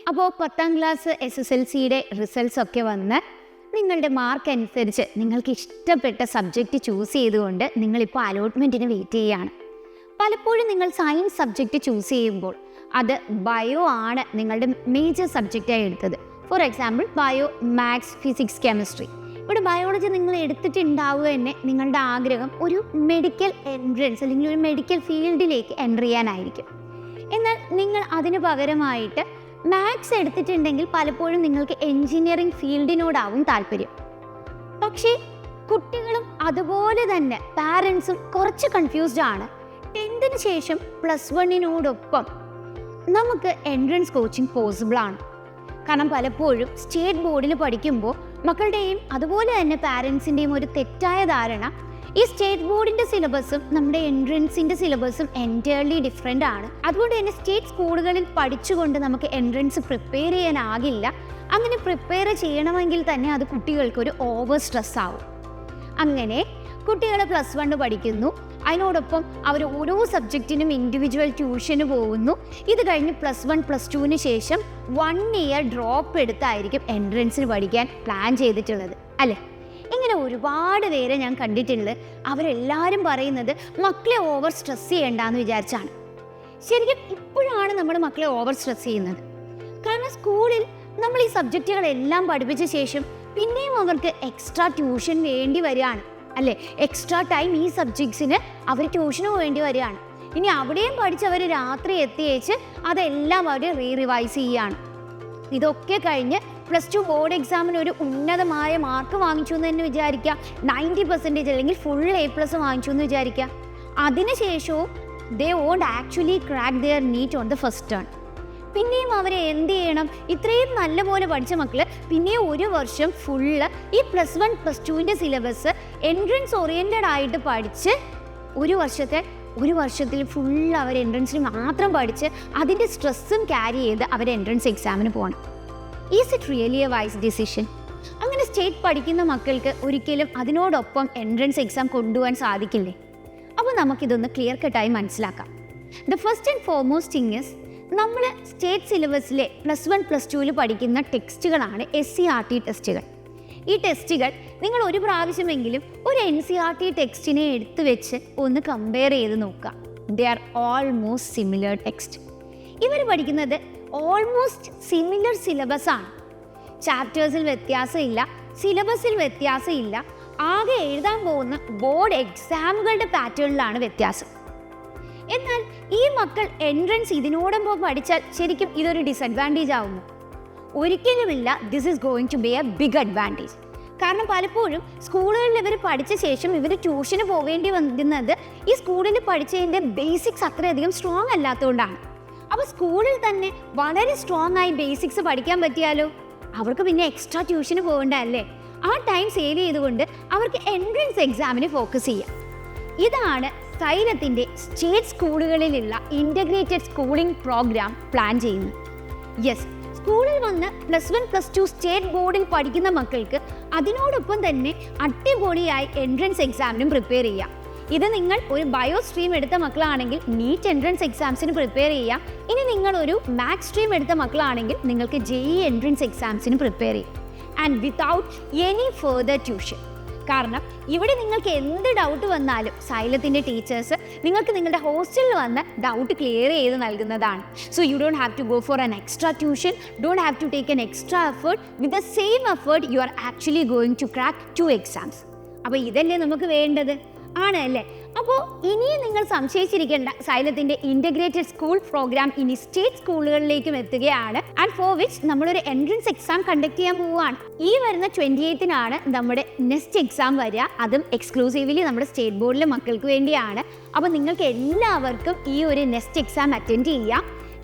അപ്പോൾ 10ാം class SSLCയുടെ results ഒക്കെ വന്ന് നിങ്ങളുടെ മാർക്ക് അനുസരിച്ച് നിങ്ങൾക്ക് ഇഷ്ടപ്പെട്ട സബ്ജക്റ്റ് ചൂസ് ചെയ്തുകൊണ്ട് നിങ്ങളിപ്പോൾ അലോട്ട്മെൻറ്റിന് വെയിറ്റ് ചെയ്യുകയാണ്. പലപ്പോഴും നിങ്ങൾ സയൻസ് സബ്ജക്റ്റ് ചൂസ് ചെയ്യുമ്പോൾ അത് ബയോ ആണ് നിങ്ങളുടെ മേജർ സബ്ജക്റ്റായി എടുത്തത്. For example bio, maths, physics, chemistry. ഇവിടെ ബയോളജി നിങ്ങൾ എടുത്തിട്ടുണ്ടാവുക തന്നെ നിങ്ങളുടെ ആഗ്രഹം ഒരു മെഡിക്കൽ എൻട്രൻസ് അല്ലെങ്കിൽ ഒരു മെഡിക്കൽ ഫീൽഡിലേക്ക് എൻ്റർ ചെയ്യാനായിരിക്കും. എന്നാൽ നിങ്ങൾ അതിന് പകരമായിട്ട് മാത്സ് എടുത്തിട്ടുണ്ടെങ്കിൽ പലപ്പോഴും നിങ്ങൾക്ക് എൻജിനീയറിംഗ് ഫീൽഡിനോടാവും താല്പര്യം. പക്ഷേ കുട്ടികളും അതുപോലെ തന്നെ പാരൻസും കുറച്ച് കൺഫ്യൂസ്ഡ് ആണ്. 10th ശേഷം +1 നമുക്ക് എൻട്രൻസ് കോച്ചിങ് പോസിബിൾ ആണ്. കാരണം പലപ്പോഴും സ്റ്റേറ്റ് ബോർഡിൽ പഠിക്കുമ്പോൾ മക്കളുടെയും അതുപോലെ തന്നെ പാരൻസിൻ്റെയും ഒരു തെറ്റായ ധാരണ ഈ സ്റ്റേറ്റ് ബോർഡിൻ്റെ സിലബസും നമ്മുടെ എൻട്രൻസിൻ്റെ സിലബസും എൻറ്റയർലി ഡിഫറെൻ്റ് ആണ്. അതുകൊണ്ട് തന്നെ സ്റ്റേറ്റ് സ്കൂളുകളിൽ പഠിച്ചുകൊണ്ട് നമുക്ക് എൻട്രൻസ് പ്രിപ്പയർ ചെയ്യാനാകില്ല. അങ്ങനെ പ്രിപ്പയർ ചെയ്യണമെങ്കിൽ തന്നെ അത് കുട്ടികൾക്കൊരു ഓവർ സ്ട്രെസ് ആവും. അങ്ങനെ കുട്ടികൾ +1 പഠിക്കുന്നു, അതിനോടൊപ്പം അവർ ഓരോ സബ്ജക്റ്റിനും ഇൻഡിവിജ്വൽ ട്യൂഷന് പോകുന്നു. ഇത് കഴിഞ്ഞ് +1 +2 ശേഷം 1 ഇയർ ഡ്രോപ്പ് എടുത്തായിരിക്കും എൻട്രൻസിന് പഠിക്കാൻ പ്ലാൻ ചെയ്തിട്ടുള്ളത്, അല്ലേ? ഇങ്ങനെ ഒരുപാട് പേരെ ഞാൻ കണ്ടിട്ടുള്ളത്. അവരെല്ലാവരും പറയുന്നത് മക്കളെ ഓവർ സ്ട്രെസ് ചെയ്യണ്ടെന്ന് വിചാരിച്ചാണ്. ശരിക്കും ഇപ്പോഴാണ് നമ്മൾ മക്കളെ ഓവർ സ്ട്രെസ് ചെയ്യുന്നത്. കാരണം സ്കൂളിൽ നമ്മൾ ഈ സബ്ജക്റ്റുകളെല്ലാം പഠിപ്പിച്ച ശേഷം പിന്നെയും അവർക്ക് എക്സ്ട്രാ ട്യൂഷൻ വേണ്ടി വരികയാണ്, അല്ലേ? എക്സ്ട്രാ ടൈം ഈ സബ്ജക്ട്സിന് അവർ ട്യൂഷന് വേണ്ടി വരികയാണ്. ഇനി അവിടെയും പഠിച്ചവർ രാത്രി എത്തിയേച്ച് അതെല്ലാം അവർ റിവൈസ് ചെയ്യുകയാണ്. ഇതൊക്കെ കഴിഞ്ഞ് +2 ബോർഡ് എക്സാമിന് ഒരു ഉന്നതമായ മാർക്ക് വാങ്ങിച്ചു എന്ന് തന്നെ വിചാരിക്കുക. 90% അല്ലെങ്കിൽ ഫുൾ A+ വാങ്ങിച്ചു എന്ന് വിചാരിക്കുക. അതിനുശേഷവും they won't actually crack their NEET on the first turn. പിന്നെയും അവരെ എന്ത് ചെയ്യണം? ഇത്രയും നല്ലപോലെ പഠിച്ച മക്കൾ പിന്നെയും ഒരു വർഷം ഫുള്ള് ഈ +1 +2 സിലബസ് എൻട്രൻസ് ഓറിയൻറ്റഡ് ആയിട്ട് പഠിച്ച് ഒരു വർഷത്തിൽ ഫുള്ള് അവർ എൻട്രൻസിന് മാത്രം പഠിച്ച് അതിൻ്റെ സ്ട്രെസ്സും ക്യാരി ചെയ്ത് അവർ എൻട്രൻസ് എക്സാമിന് പോകണം. Is it really A vice decision? അങ്ങനെ സ്റ്റേറ്റ് പഠിക്കുന്ന മക്കൾക്ക് ഒരിക്കലും അതിനോടൊപ്പം എൻട്രൻസ് എക്സാം കൊണ്ടുപോകാൻ സാധിക്കില്ലേ? അപ്പോൾ നമുക്കിതൊന്ന് ക്ലിയർ കട്ടായി മനസ്സിലാക്കാം. The first and foremost thing is, നമ്മൾ സ്റ്റേറ്റ് സിലബസിലെ +1 +2 പഠിക്കുന്ന ടെക്സ്റ്റുകളാണ് SCERT ടെസ്റ്റുകൾ. ഈ ടെസ്റ്റുകൾ നിങ്ങൾ ഒരു പ്രാവശ്യമെങ്കിലും ഒരു NCERT ടെക്സ്റ്റിനെ എടുത്തു വെച്ച് ഒന്ന് കമ്പയർ ചെയ്ത് നോക്കുക. They are almost similar text. ഇവർ പഠിക്കുന്നത് ഓൾമോസ്റ്റ് സിമിലർ സിലബസാണ്. ചാപ്റ്റേഴ്സിൽ വ്യത്യാസമില്ല, സിലബസിൽ വ്യത്യാസമില്ല. ആകെ എഴുതാൻ പോകുന്ന ബോർഡ് എക്സാമുകളുടെ പാറ്റേണിലാണ് വ്യത്യാസം. എന്നാൽ ഈ മക്കൾ എൻട്രൻസ് ഇതിനോടൊപ്പം പഠിച്ചാൽ ശരിക്കും ഇതൊരു ഡിസഡ്വാൻറ്റേജ് ആവുന്നു? ഒരിക്കലുമില്ല. This is going to be a big advantage. കാരണം പലപ്പോഴും സ്കൂളുകളിൽ ഇവർ പഠിച്ച ശേഷം ഇവർ ട്യൂഷന് പോവേണ്ടി വന്നിരുന്നത് ഈ സ്കൂളിൽ പഠിച്ചതിൻ്റെ ബേസിക്സ് അത്രയധികം സ്ട്രോങ് അല്ലാത്തതുകൊണ്ടാണ്. അപ്പോൾ സ്കൂളിൽ തന്നെ വളരെ സ്ട്രോങ് ആയി ബേസിക്സ് പഠിക്കാൻ പറ്റിയാലോ അവർക്ക് പിന്നെ എക്സ്ട്രാ ട്യൂഷന് പോകണ്ടല്ലേ? ആ ടൈം സേവ് ചെയ്തുകൊണ്ട് അവർക്ക് എൻട്രൻസ് എക്സാമിന് ഫോക്കസ് ചെയ്യാം. ഇതാണ് സൈലത്തിൻ്റെ സ്റ്റേറ്റ് സ്കൂളുകളിലുള്ള ഇൻ്റഗ്രേറ്റഡ് സ്കൂളിംഗ് പ്രോഗ്രാം പ്ലാൻ ചെയ്യുന്നത്. യെസ്, സ്കൂളിൽ വന്ന് +1 +2 സ്റ്റേറ്റ് ബോർഡിൽ പഠിക്കുന്ന മക്കൾക്ക് അതിനോടൊപ്പം തന്നെ അടിപൊളിയായി എൻട്രൻസ് എക്സാമിനും പ്രിപ്പയർ ചെയ്യാം. ഇത് നിങ്ങൾ ഒരു ബയോ സ്ട്രീം എടുത്ത മക്കളാണെങ്കിൽ നീറ്റ് എൻട്രൻസ് എക്സാംസിന് പ്രിപ്പയർ ചെയ്യാം. ഇനി നിങ്ങളൊരു മാത്സ് സ്ട്രീം എടുത്ത മക്കളാണെങ്കിൽ നിങ്ങൾക്ക് JEE എൻട്രൻസ് എക്സാംസിന് പ്രിപ്പയർ ചെയ്യാം. And without any further tuition. കാരണം ഇവിടെ നിങ്ങൾക്ക് എന്ത് ഡൗട്ട് വന്നാലും സൈലത്തിൻ്റെ ടീച്ചേഴ്സ് നിങ്ങൾക്ക് നിങ്ങളുടെ ഹോസ്റ്റലിൽ വന്ന് ഡൗട്ട് ക്ലിയർ ചെയ്ത് നൽകുന്നതാണ്. So you don't have to go for an extra tuition, don't have to take an extra effort. With the same effort you are actually going to crack 2 exams. അപ്പോൾ ഇതല്ലേ നമുക്ക് വേണ്ടത്? ആണല്ലേ? അപ്പോൾ ഇനിയും നിങ്ങൾ സംശയിച്ചിരിക്കേണ്ട, സൈലത്തിൻ്റെ ഇൻ്റഗ്രേറ്റഡ് സ്കൂൾ പ്രോഗ്രാം ഇനി സ്റ്റേറ്റ് സ്കൂളുകളിലേക്കും എത്തുകയാണ്. ആൻഡ് ഫോർ വിച്ച് നമ്മളൊരു എൻട്രൻസ് എക്സാം കണ്ടക്ട് ചെയ്യാൻ പോവുകയാണ്. ഈ വരുന്ന 28-നാണ് നമ്മുടെ നെക്സ്റ്റ് എക്സാം വരിക. അതും എക്സ്ക്ലൂസീവ്ലി നമ്മുടെ സ്റ്റേറ്റ് ബോർഡിലെ മക്കൾക്ക് വേണ്ടിയാണ്. അപ്പോൾ നിങ്ങൾക്ക് എല്ലാവർക്കും ഈ ഒരു നെക്സ്റ്റ് എക്സാം അറ്റൻഡ് ചെയ്യാം.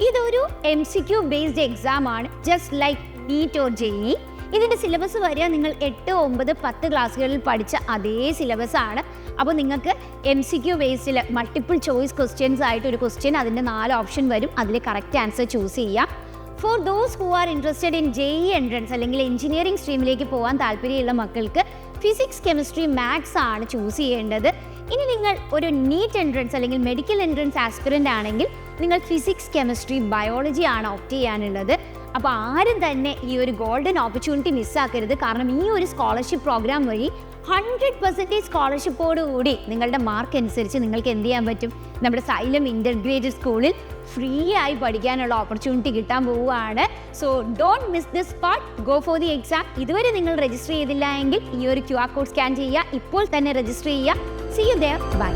ഇതൊരു MCQ ബേസ്ഡ് എക്സാം ആണ്, just like neat or JEE. ഇതിൻ്റെ സിലബസ് വരിക നിങ്ങൾ 8, 9, 10 ക്ലാസ്സുകളിൽ പഠിച്ച അതേ സിലബസ് ആണ്. അപ്പോൾ നിങ്ങൾക്ക് MCQ ബേസിൽ മൾട്ടിപ്പിൾ ചോയ്സ് ക്വസ്റ്റ്യൻസ് ആയിട്ട് ഒരു ക്വസ്റ്റ്യൻ, അതിൻ്റെ 4 ഓപ്ഷൻ വരും. അതിൽ കറക്റ്റ് ആൻസർ ചൂസ് ചെയ്യാം. For those who are interested in JEE entrance അല്ലെങ്കിൽ എഞ്ചിനീയറിംഗ് സ്ട്രീമിലേക്ക് പോകാൻ താല്പര്യമുള്ള മക്കൾക്ക് ഫിസിക്സ്, കെമിസ്ട്രി, മാത്സ് ആണ് ചൂസ് ചെയ്യേണ്ടത്. ഇനി നിങ്ങൾ ഒരു നീറ്റ് എൻട്രൻസ് അല്ലെങ്കിൽ മെഡിക്കൽ എൻട്രൻസ് ആസ്പിറൻ്റ് ആണെങ്കിൽ നിങ്ങൾ ഫിസിക്സ്, കെമിസ്ട്രി, ബയോളജി ആണ് ഓപ്റ്റ് ചെയ്യാനുള്ളത്. അപ്പോൾ ആരും തന്നെ ഈ ഒരു ഗോൾഡൻ ഓപ്പർച്യൂണിറ്റി മിസ്സാക്കരുത്. കാരണം ഈ ഒരു സ്കോളർഷിപ്പ് പ്രോഗ്രാം വഴി 100% സ്കോളർഷിപ്പോടുകൂടി നിങ്ങളുടെ മാർക്ക് അനുസരിച്ച് നിങ്ങൾക്ക് എന്ത് ചെയ്യാൻ പറ്റും, നമ്മുടെ സൈലം ഇൻ്റർഗ്രേറ്റഡ് സ്കൂളിൽ ഫ്രീ ആയി പഠിക്കാനുള്ള ഓപ്പർച്യൂണിറ്റി കിട്ടാൻ പോവുകയാണ്. So don't miss this part, go for the exam. ഇതുവരെ നിങ്ങൾ രജിസ്റ്റർ ചെയ്തില്ല എങ്കിൽ ഈ ഒരു QR കോഡ് സ്കാൻ ചെയ്യുക, ഇപ്പോൾ തന്നെ രജിസ്റ്റർ ചെയ്യുക. See you there, by.